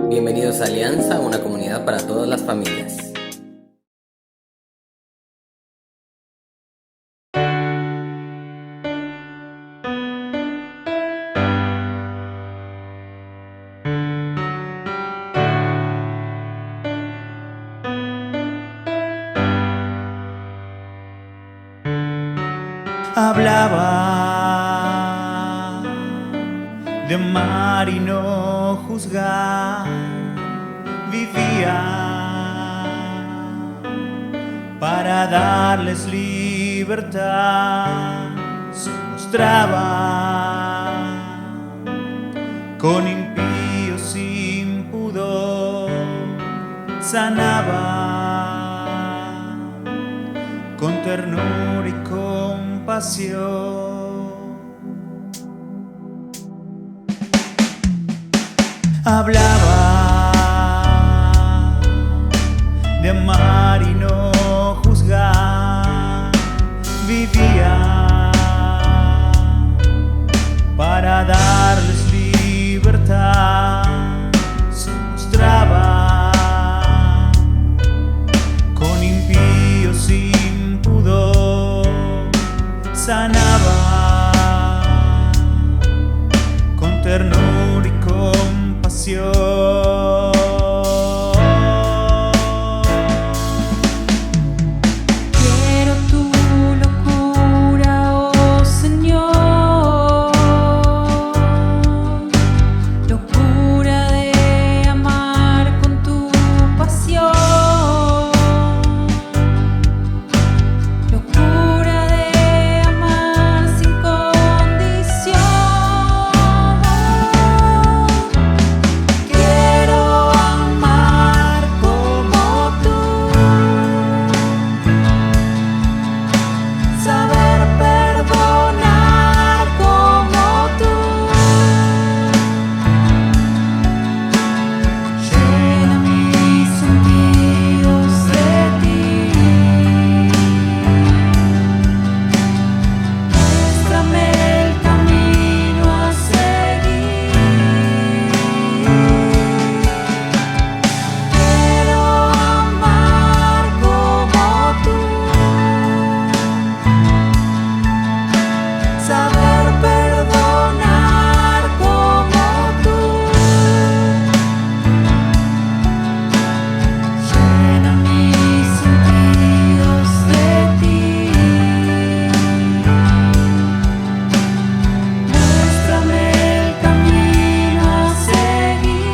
Bienvenidos a Alianza, una comunidad para todas las familias. Hablaba de amar y no juzgar, vivía para darles libertad, se mostraba con impíos sin pudor, sanaba con ternura y compasión. Hablaba de amar y no juzgar, vivía para darles libertad, se mostraba con impíos sin pudor, sanaba con ternura y compasión. Quiero tu locura, oh Señor, locura de amar con tu pasión, locura de amar sin condición. Quiero amar como tú, saber perdonar como tú, llena mis sentidos de ti, muéstrame el camino a seguir. Quiero amar como tú, saber perdonar como tú, llena mis sentidos de ti, muéstrame el camino a seguir.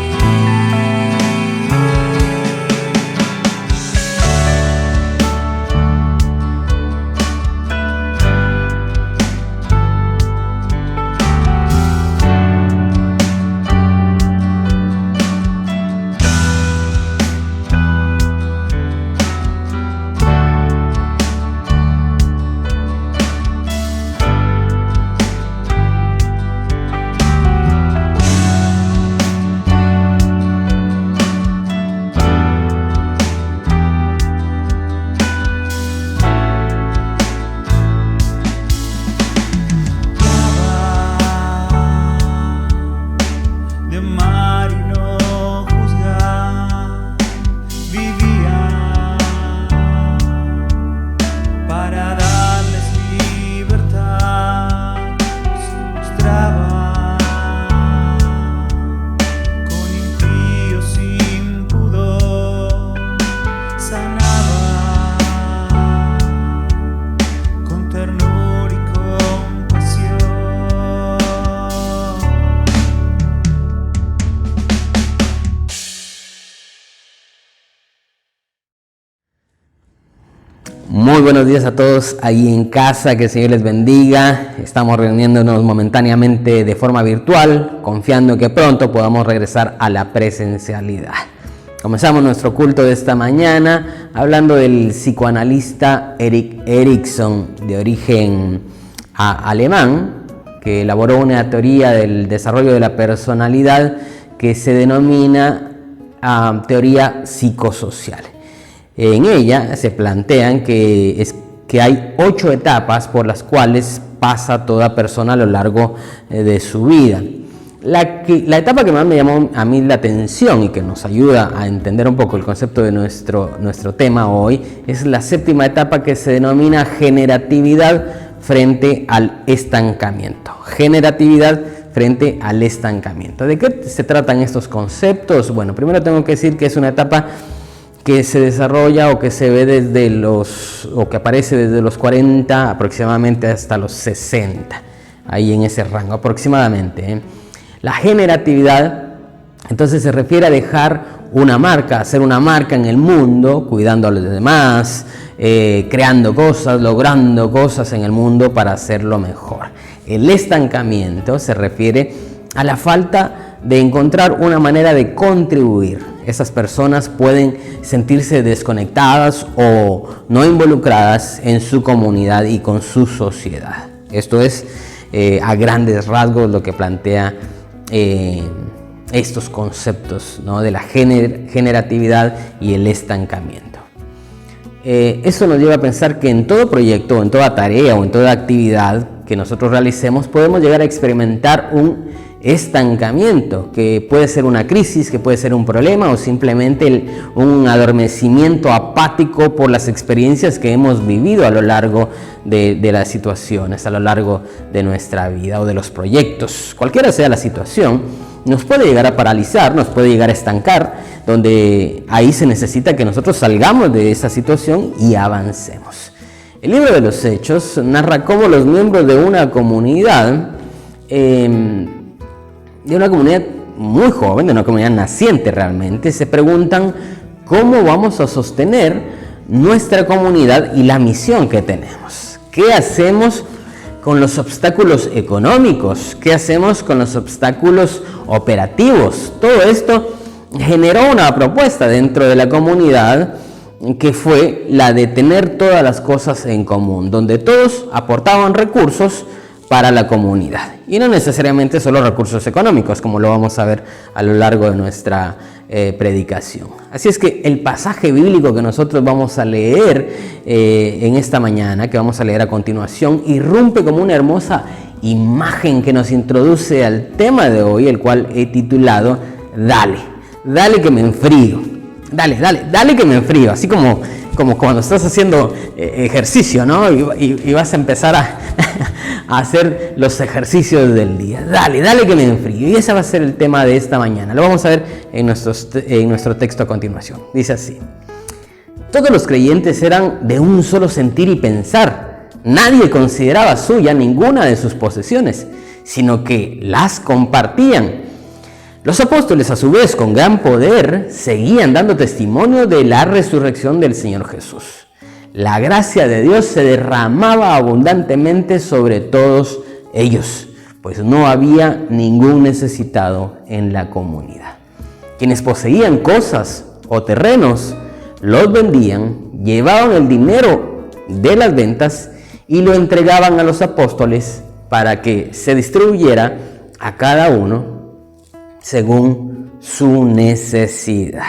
De amar y no juzgar, vivía para darles libertad, se mostraba con impíos sin pudor, sanaba con ternura y compasión. Muy buenos días a todos ahí en casa, que el Señor les bendiga. Estamos reuniéndonos momentáneamente de forma virtual, confiando que pronto podamos regresar a la presencialidad. Comenzamos nuestro culto de esta mañana hablando del psicoanalista Erik Erikson, de origen alemán, que elaboró una teoría del desarrollo de la personalidad que se denomina teoría psicosocial. En ella se plantean que hay 8 etapas por las cuales pasa toda persona a lo largo de su vida. La etapa que más me llamó a mí la atención y que nos ayuda a entender un poco el concepto de nuestro tema hoy es la séptima etapa, que se denomina generatividad frente al estancamiento. Generatividad frente al estancamiento. ¿De qué se tratan estos conceptos? Bueno, primero tengo que decir que es una etapa que se desarrolla o que se ve o que aparece desde los 40 aproximadamente hasta los 60, ahí en ese rango aproximadamente. La generatividad entonces se refiere a dejar una marca, hacer una marca en el mundo, cuidando a los demás, creando cosas, logrando cosas en el mundo para hacerlo mejor. El estancamiento se refiere a la falta de encontrar una manera de contribuir. Esas personas pueden sentirse desconectadas o no involucradas en su comunidad y con su sociedad. Esto es a grandes rasgos lo que plantea estos conceptos, ¿no?, de la generatividad y el estancamiento. Eso nos lleva a pensar que en todo proyecto, o en toda tarea o en toda actividad que nosotros realicemos podemos llegar a experimentar un estancamiento, que puede ser una crisis, que puede ser un problema o simplemente un adormecimiento apático por las experiencias que hemos vivido a lo largo de las situaciones, a lo largo de nuestra vida o de los proyectos. Cualquiera sea la situación, nos puede llegar a paralizar, nos puede llegar a estancar, donde ahí se necesita que nosotros salgamos de esa situación y avancemos. El libro de los Hechos narra cómo los miembros de una comunidad muy joven, de una comunidad naciente realmente, se preguntan cómo vamos a sostener nuestra comunidad y la misión que tenemos. ¿Qué hacemos con los obstáculos económicos? ¿Qué hacemos con los obstáculos operativos? Todo esto generó una propuesta dentro de la comunidad, que fue la de tener todas las cosas en común, donde todos aportaban recursos para la comunidad, y no necesariamente solo recursos económicos, como lo vamos a ver a lo largo de nuestra predicación. Así es que el pasaje bíblico que nosotros vamos a leer en esta mañana, que vamos a leer a continuación, irrumpe como una hermosa imagen que nos introduce al tema de hoy, el cual he titulado Dale que me enfrío. Dale que me enfrío, así como cuando estás haciendo ejercicio, ¿no? Y vas a empezar a hacer los ejercicios del día. Dale que me enfrío. Y ese va a ser el tema de esta mañana. Lo vamos a ver en nuestro texto a continuación. Dice así: todos los creyentes eran de un solo sentir y pensar. Nadie consideraba suya ninguna de sus posesiones, sino que las compartían. Los apóstoles, a su vez, con gran poder, seguían dando testimonio de la resurrección del Señor Jesús. La gracia de Dios se derramaba abundantemente sobre todos ellos, pues no había ningún necesitado en la comunidad. Quienes poseían cosas o terrenos, los vendían, llevaban el dinero de las ventas y lo entregaban a los apóstoles para que se distribuyera a cada uno según su necesidad.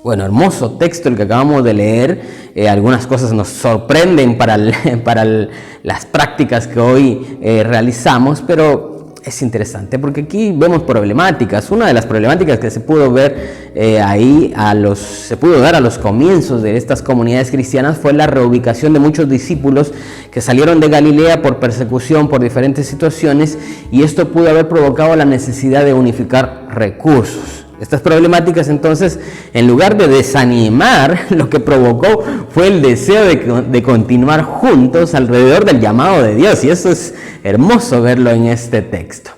Bueno, hermoso texto el que acabamos de leer. Algunas cosas nos sorprenden para las prácticas que hoy realizamos, pero es interesante porque aquí vemos problemáticas. Una de las problemáticas que se pudo ver se pudo dar a los comienzos de estas comunidades cristianas fue la reubicación de muchos discípulos que salieron de Galilea por persecución, por diferentes situaciones, y esto pudo haber provocado la necesidad de unificar recursos. Estas problemáticas, entonces, en lugar de desanimar, lo que provocó fue el deseo de continuar juntos alrededor del llamado de Dios, y eso es hermoso verlo en este texto.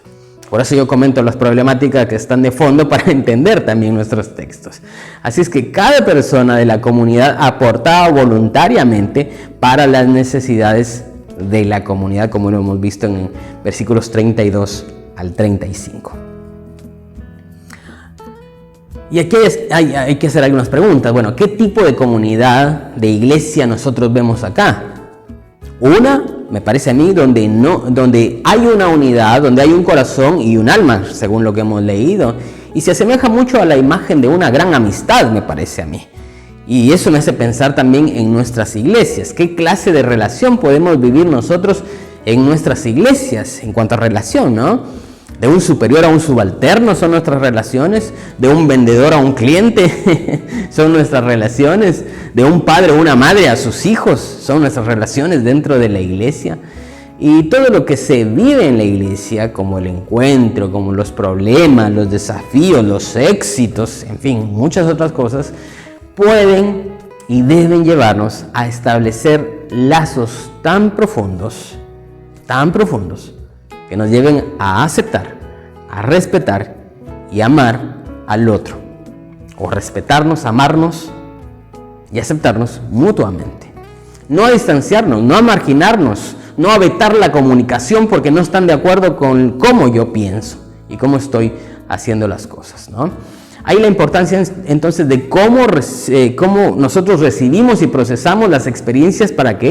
Por eso yo comento las problemáticas que están de fondo para entender también nuestros textos. Así es que cada persona de la comunidad aportaba voluntariamente para las necesidades de la comunidad, como lo hemos visto en versículos 32 al 35. Y aquí hay que hacer algunas preguntas. Bueno, ¿qué tipo de comunidad, de iglesia nosotros vemos acá? Una, me parece a mí, donde hay una unidad, donde hay un corazón y un alma, según lo que hemos leído. Y se asemeja mucho a la imagen de una gran amistad, me parece a mí. Y eso me hace pensar también en nuestras iglesias. ¿Qué clase de relación podemos vivir nosotros en nuestras iglesias en cuanto a relación, no? De un superior a un subalterno son nuestras relaciones. De un vendedor a un cliente son nuestras relaciones. De un padre o una madre a sus hijos son nuestras relaciones dentro de la iglesia. Y todo lo que se vive en la iglesia, como el encuentro, como los problemas, los desafíos, los éxitos, en fin, muchas otras cosas, pueden y deben llevarnos a establecer lazos tan profundos, que nos lleven a aceptar, a respetar y amar al otro. O respetarnos, amarnos y aceptarnos mutuamente. No a distanciarnos, no a marginarnos, no a vetar la comunicación porque no están de acuerdo con cómo yo pienso y cómo estoy haciendo las cosas, ¿no? Hay la importancia entonces de cómo nosotros recibimos y procesamos las experiencias para que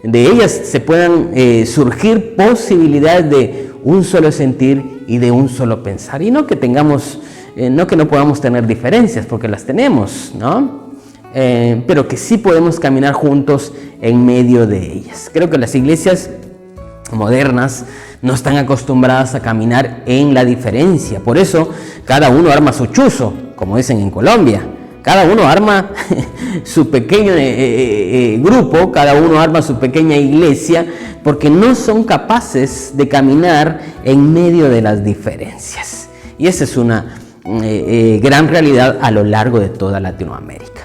de ellas se puedan surgir posibilidades de un solo sentir y de un solo pensar. Y no que no podamos tener diferencias, porque las tenemos, ¿no? Pero que sí podemos caminar juntos en medio de ellas. Creo que las iglesias modernas no están acostumbradas a caminar en la diferencia. Por eso cada uno arma su chuzo, como dicen en Colombia. Cada uno arma su pequeño grupo, cada uno arma su pequeña iglesia, porque no son capaces de caminar en medio de las diferencias. Y esa es una gran realidad a lo largo de toda Latinoamérica.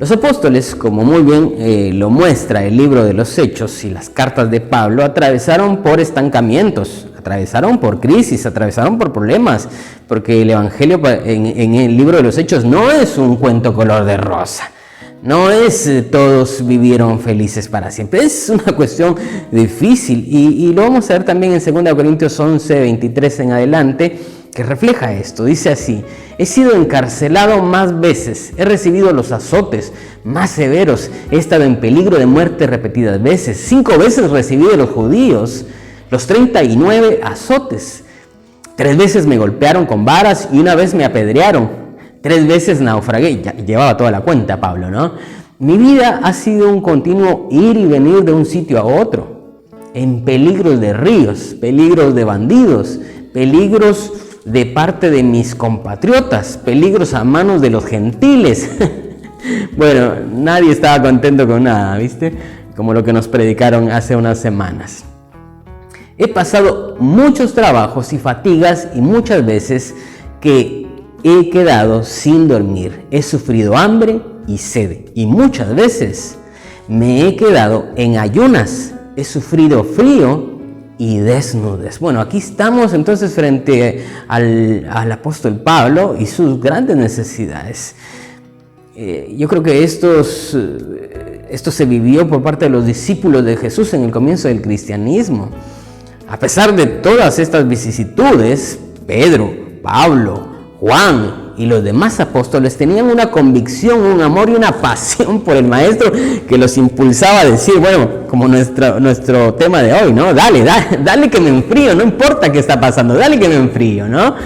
Los apóstoles, como muy bien lo muestra el libro de los Hechos y las cartas de Pablo, atravesaron por estancamientos, atravesaron por crisis, atravesaron por problemas, porque el Evangelio en el libro de los Hechos no es un cuento color de rosa, no es todos vivieron felices para siempre, es una cuestión difícil y lo vamos a ver también en 2 Corintios 11, 23 en adelante, que refleja esto. Dice así: he sido encarcelado más veces, he recibido los azotes más severos, he estado en peligro de muerte repetidas veces, 5 veces recibí de los judíos los 39 azotes, 3 veces me golpearon con varas y 1 vez me apedrearon, 3 veces naufragué. Ya llevaba toda la cuenta Pablo, ¿no? Mi vida ha sido un continuo ir y venir de un sitio a otro, en peligros de ríos, peligros de bandidos, peligros de parte de mis compatriotas, peligros a manos de los gentiles. Bueno, nadie estaba contento con nada, ¿viste? Como lo que nos predicaron hace unas semanas. He pasado muchos trabajos y fatigas y muchas veces que he quedado sin dormir. He sufrido hambre y sed y muchas veces me he quedado en ayunas. He sufrido frío y desnudez. Bueno, aquí estamos entonces frente al apóstol Pablo y sus grandes necesidades. Yo creo que esto se vivió por parte de los discípulos de Jesús en el comienzo del cristianismo. A pesar de todas estas vicisitudes, Pedro, Pablo, Juan y los demás apóstoles tenían una convicción, un amor y una pasión por el maestro que los impulsaba a decir, bueno, como nuestro tema de hoy, ¿no? Dale que me enfrío, no importa qué está pasando, dale que me enfrío, ¿no?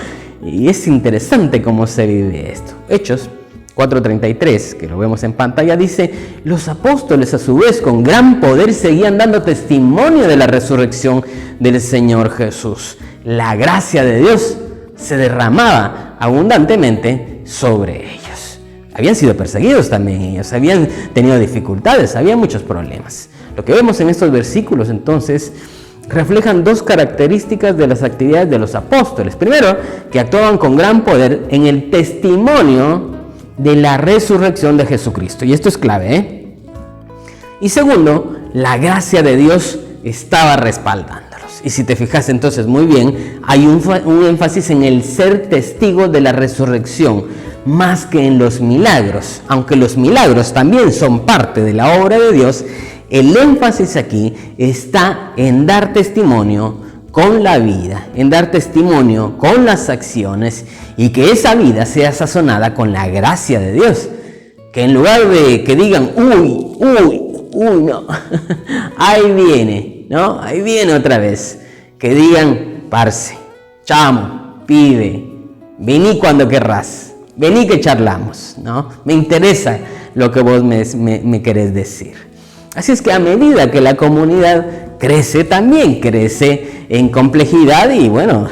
Y es interesante cómo se vive esto. Hechos 4:33, que lo vemos en pantalla, dice: los apóstoles a su vez con gran poder seguían dando testimonio de la resurrección del Señor Jesús. La gracia de Dios se derramaba abundantemente sobre ellos. Habían sido perseguidos también ellos, habían tenido dificultades, había muchos problemas. Lo que vemos en estos versículos entonces reflejan 2 características de las actividades de los apóstoles. Primero, que actuaban con gran poder en el testimonio de la resurrección de Jesucristo, y esto es clave, ¿eh? Y segundo, la gracia de Dios estaba respaldándolos. Y si te fijas entonces muy bien, hay un énfasis en el ser testigo de la resurrección, más que en los milagros. Aunque los milagros también son parte de la obra de Dios, el énfasis aquí está en dar testimonio con la vida, en dar testimonio con las acciones, y que esa vida sea sazonada con la gracia de Dios. Que en lugar de que digan, uy, no, ahí viene, ¿no? Ahí viene otra vez. Que digan, parce, chamo, pibe, vení cuando querrás, vení que charlamos, ¿no? Me interesa lo que vos me querés decir. Así es que a medida que la comunidad crece, también crece en complejidad y bueno,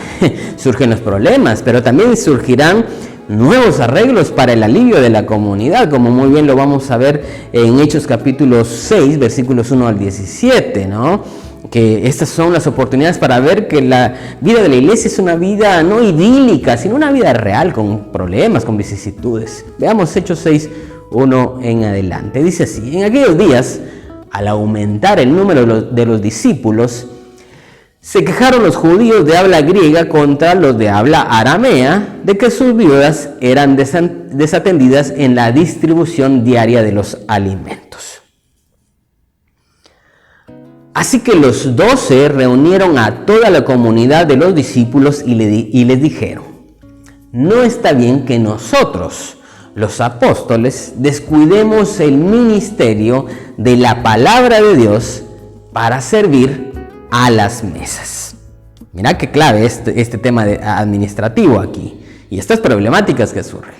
surgen los problemas, pero también surgirán nuevos arreglos para el alivio de la comunidad, como muy bien lo vamos a ver en Hechos capítulo 6, versículos 1 al 17, ¿no? Que estas son las oportunidades para ver que la vida de la iglesia es una vida no idílica, sino una vida real, con problemas, con vicisitudes. Veamos Hechos 6, 1 en adelante. Dice así: en aquellos días, al aumentar el número de los discípulos, se quejaron los judíos de habla griega contra los de habla aramea de que sus viudas eran desatendidas en la distribución diaria de los alimentos. Así que los 12 reunieron a toda la comunidad de los discípulos y les dijeron: no está bien que nosotros, los apóstoles, descuidemos el ministerio de la palabra de Dios para servir a las mesas. Mira qué clave este tema administrativo aquí y estas problemáticas que surgen.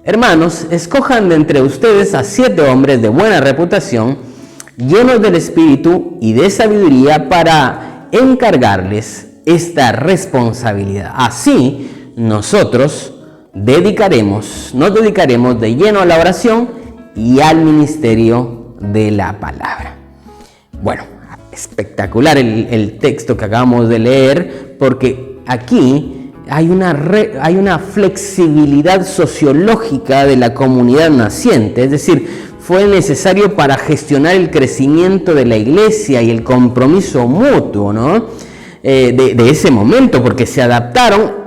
Hermanos, escojan de entre ustedes a 7 hombres de buena reputación, llenos del Espíritu y de sabiduría, para encargarles esta responsabilidad. Así nosotros nos dedicaremos de lleno a la oración y al ministerio de la palabra. Bueno, espectacular el texto que acabamos de leer, porque aquí hay una flexibilidad sociológica de la comunidad naciente, es decir, fue necesario para gestionar el crecimiento de la iglesia y el compromiso mutuo, ¿no? de ese momento, porque se adaptaron,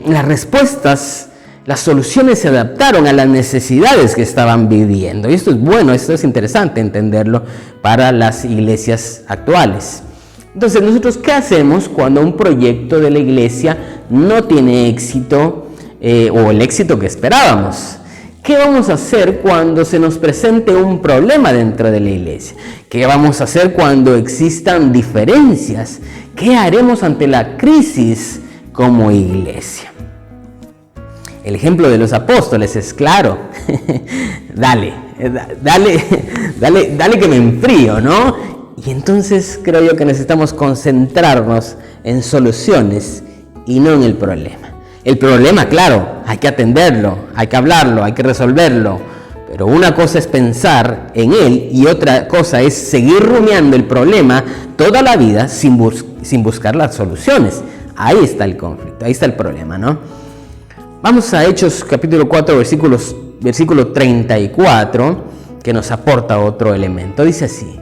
las respuestas, las soluciones se adaptaron a las necesidades que estaban viviendo. Y esto es bueno, esto es interesante entenderlo para las iglesias actuales. Entonces, nosotros, ¿qué hacemos cuando un proyecto de la iglesia no tiene éxito o el éxito que esperábamos? ¿Qué vamos a hacer cuando se nos presente un problema dentro de la iglesia? ¿Qué vamos a hacer cuando existan diferencias? ¿Qué haremos ante la crisis como iglesia? El ejemplo de los apóstoles es claro. dale que me enfrío, ¿no? Y entonces creo yo que necesitamos concentrarnos en soluciones y no en el problema. El problema, claro, hay que atenderlo, hay que hablarlo, hay que resolverlo. Pero una cosa es pensar en él y otra cosa es seguir rumiando el problema toda la vida sin buscar las soluciones. Ahí está el conflicto, ahí está el problema, ¿no? Vamos a Hechos capítulo 4, versículo 34, que nos aporta otro elemento. Dice así: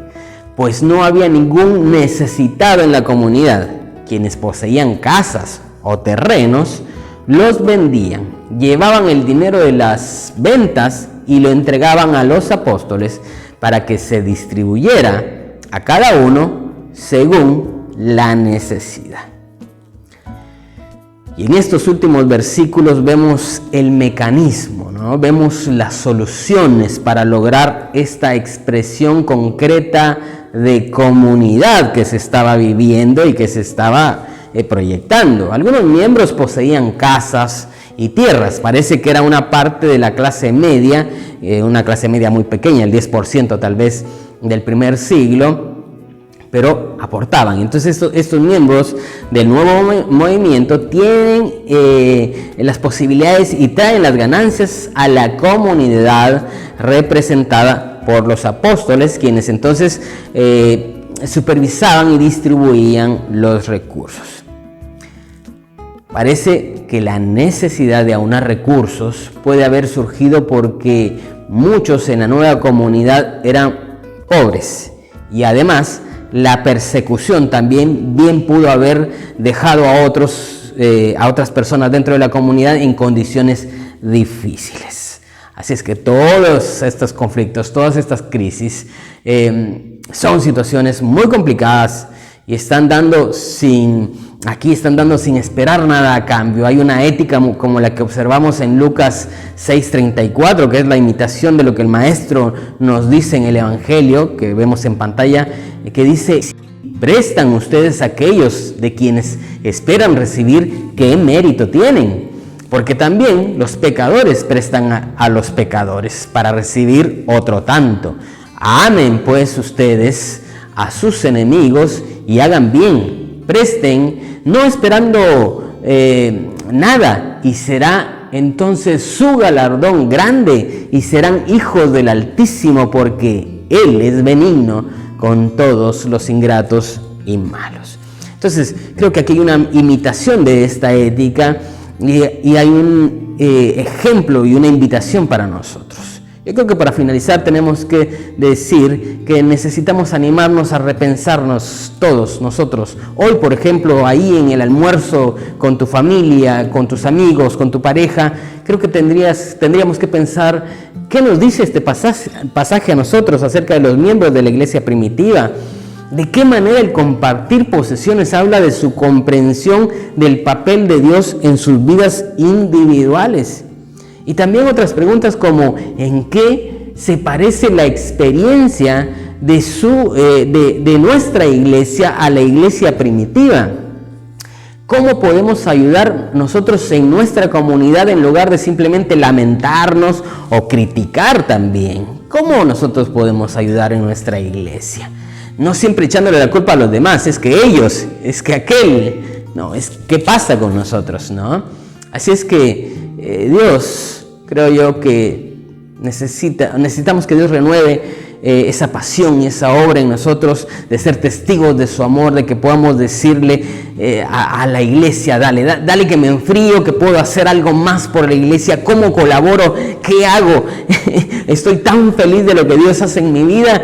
pues no había ningún necesitado en la comunidad. Quienes poseían casas o terrenos los vendían, llevaban el dinero de las ventas y lo entregaban a los apóstoles para que se distribuyera a cada uno según la necesidad. Y en estos últimos versículos vemos el mecanismo, ¿no? Vemos las soluciones para lograr esta expresión concreta de comunidad que se estaba viviendo y que se estaba proyectando. Algunos miembros poseían casas y tierras. Parece que era una parte de la clase media, una clase media muy pequeña, el 10% tal vez del primer siglo, pero aportaban. Entonces estos miembros del nuevo movimiento tienen las posibilidades y traen las ganancias a la comunidad representada por los apóstoles, quienes entonces supervisaban y distribuían los recursos. Parece que la necesidad de aunar recursos puede haber surgido porque muchos en la nueva comunidad eran pobres y además la persecución también bien pudo haber dejado a otras personas dentro de la comunidad en condiciones difíciles. Así es que todos estos conflictos, todas estas crisis son situaciones muy complicadas y están dando sin esperar nada a cambio. Hay una ética como la que observamos en Lucas 6:34, que es la imitación de lo que el maestro nos dice en el Evangelio, que vemos en pantalla, que dice: prestan ustedes a aquellos de quienes esperan recibir, ¿qué mérito tienen? Porque también los pecadores prestan a los pecadores para recibir otro tanto. Amen pues ustedes a sus enemigos y hagan bien, presten, no esperando nada, y será entonces su galardón grande y serán hijos del Altísimo, porque Él es benigno con todos los ingratos y malos. Entonces, creo que aquí hay una imitación de esta ética y hay un ejemplo y una invitación para nosotros. Yo creo que para finalizar tenemos que decir que necesitamos animarnos a repensarnos todos nosotros. Hoy, por ejemplo, ahí en el almuerzo con tu familia, con tus amigos, con tu pareja, creo que tendríamos que pensar qué nos dice este pasaje a nosotros acerca de los miembros de la iglesia primitiva. ¿De qué manera el compartir posesiones habla de su comprensión del papel de Dios en sus vidas individuales? Y también otras preguntas como ¿en qué se parece la experiencia de nuestra iglesia a la iglesia primitiva? ¿Cómo podemos ayudar nosotros en nuestra comunidad en lugar de simplemente lamentarnos o criticar también? ¿Cómo nosotros podemos ayudar en nuestra iglesia? No siempre echándole la culpa a los demás, es que ellos, es que aquel, no, es qué pasa con nosotros, ¿no? Así es que Dios, creo yo que necesitamos que Dios renueve esa pasión y esa obra en nosotros, de ser testigos de su amor, de que podamos decirle a la iglesia, dale que me enfrío, que puedo hacer algo más por la iglesia, cómo colaboro, qué hago, estoy tan feliz de lo que Dios hace en mi vida,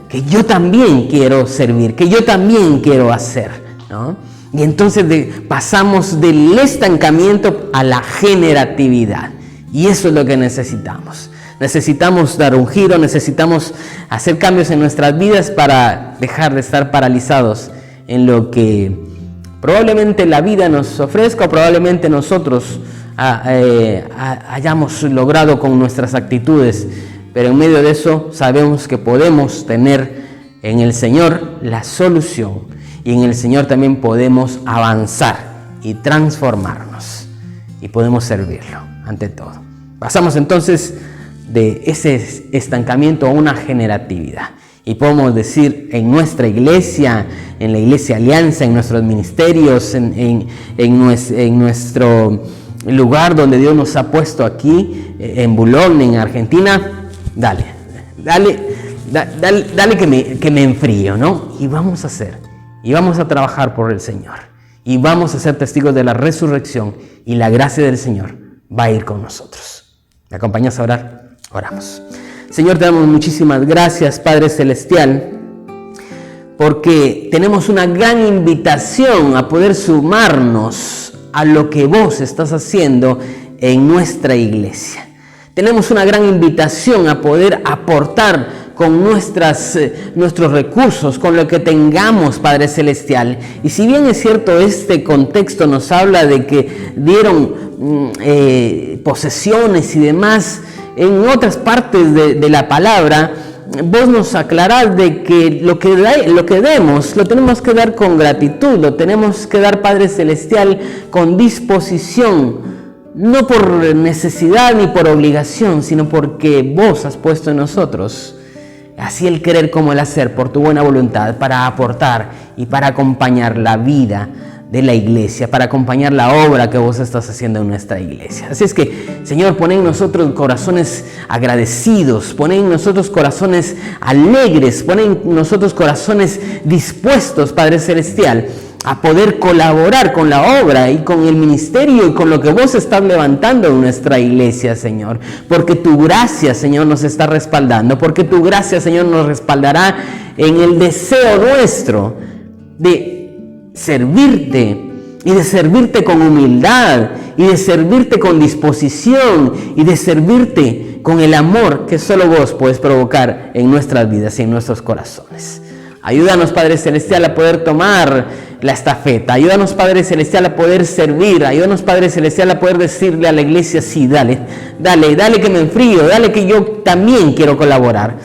que yo también quiero servir, que yo también quiero hacer, ¿no? Y entonces pasamos del estancamiento a la generatividad. Y eso es lo que necesitamos. Necesitamos dar un giro, necesitamos hacer cambios en nuestras vidas para dejar de estar paralizados en lo que probablemente la vida nos ofrezca o probablemente nosotros hayamos logrado con nuestras actitudes. Pero en medio de eso sabemos que podemos tener en el Señor la solución. Y en el Señor también podemos avanzar y transformarnos. Y podemos servirlo ante todo. Pasamos entonces de ese estancamiento a una generatividad. Y podemos decir en nuestra iglesia, en la Iglesia Alianza, en nuestros ministerios, en nuestro lugar donde Dios nos ha puesto aquí, en Bulón, en Argentina, dale que me enfrío, ¿no? Y vamos a hacer. Y vamos a trabajar por el Señor. Y vamos a ser testigos de la resurrección. Y la gracia del Señor va a ir con nosotros. ¿Me acompañas a orar? Oramos. Señor, te damos muchísimas gracias, Padre Celestial, porque tenemos una gran invitación a poder sumarnos a lo que vos estás haciendo en nuestra iglesia. Tenemos una gran invitación a poder aportar con nuestros recursos, con lo que tengamos, Padre Celestial. Y si bien es cierto, este contexto nos habla de que dieron posesiones y demás, en otras partes de la palabra, vos nos aclarás de que lo que demos, lo tenemos que dar con gratitud, lo tenemos que dar, Padre Celestial, con disposición. No por necesidad ni por obligación, sino porque vos has puesto en nosotros así el querer como el hacer, por tu buena voluntad, para aportar y para acompañar la vida de la iglesia, para acompañar la obra que vos estás haciendo en nuestra iglesia. Así es que, Señor, pon en nosotros corazones agradecidos, pon en nosotros corazones alegres, pon en nosotros corazones dispuestos, Padre Celestial, a poder colaborar con la obra y con el ministerio y con lo que vos estás levantando en nuestra iglesia, Señor. Porque tu gracia, Señor, nos está respaldando. Porque tu gracia, Señor, nos respaldará en el deseo nuestro de servirte y de servirte con humildad y de servirte con disposición y de servirte con el amor que solo vos puedes provocar en nuestras vidas y en nuestros corazones. Ayúdanos, Padre Celestial, a poder tomar la estafeta. Ayúdanos, Padre Celestial, a poder servir. Ayúdanos, Padre Celestial, a poder decirle a la iglesia, sí, dale que me enfrío, dale que yo también quiero colaborar.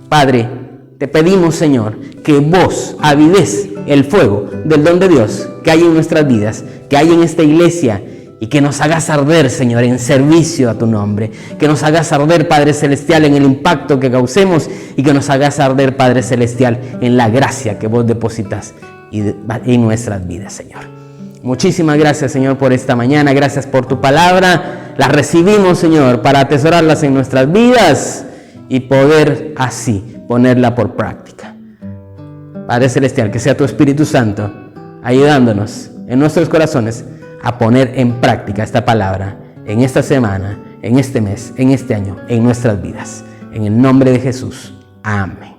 Padre, te pedimos, Señor, que vos avives el fuego del don de Dios que hay en nuestras vidas, que hay en esta iglesia y que nos hagas arder, Señor, en servicio a tu nombre. Que nos hagas arder, Padre Celestial, en el impacto que causemos y que nos hagas arder, Padre Celestial, en la gracia que vos depositas en nuestras vidas, Señor. Muchísimas gracias, Señor, por esta mañana. Gracias por tu palabra. La recibimos, Señor, para atesorarlas en nuestras vidas y poder así ponerla por práctica. Padre Celestial, que sea tu Espíritu Santo ayudándonos en nuestros corazones a poner en práctica esta palabra en esta semana, en este mes, en este año, en nuestras vidas. En el nombre de Jesús. Amén.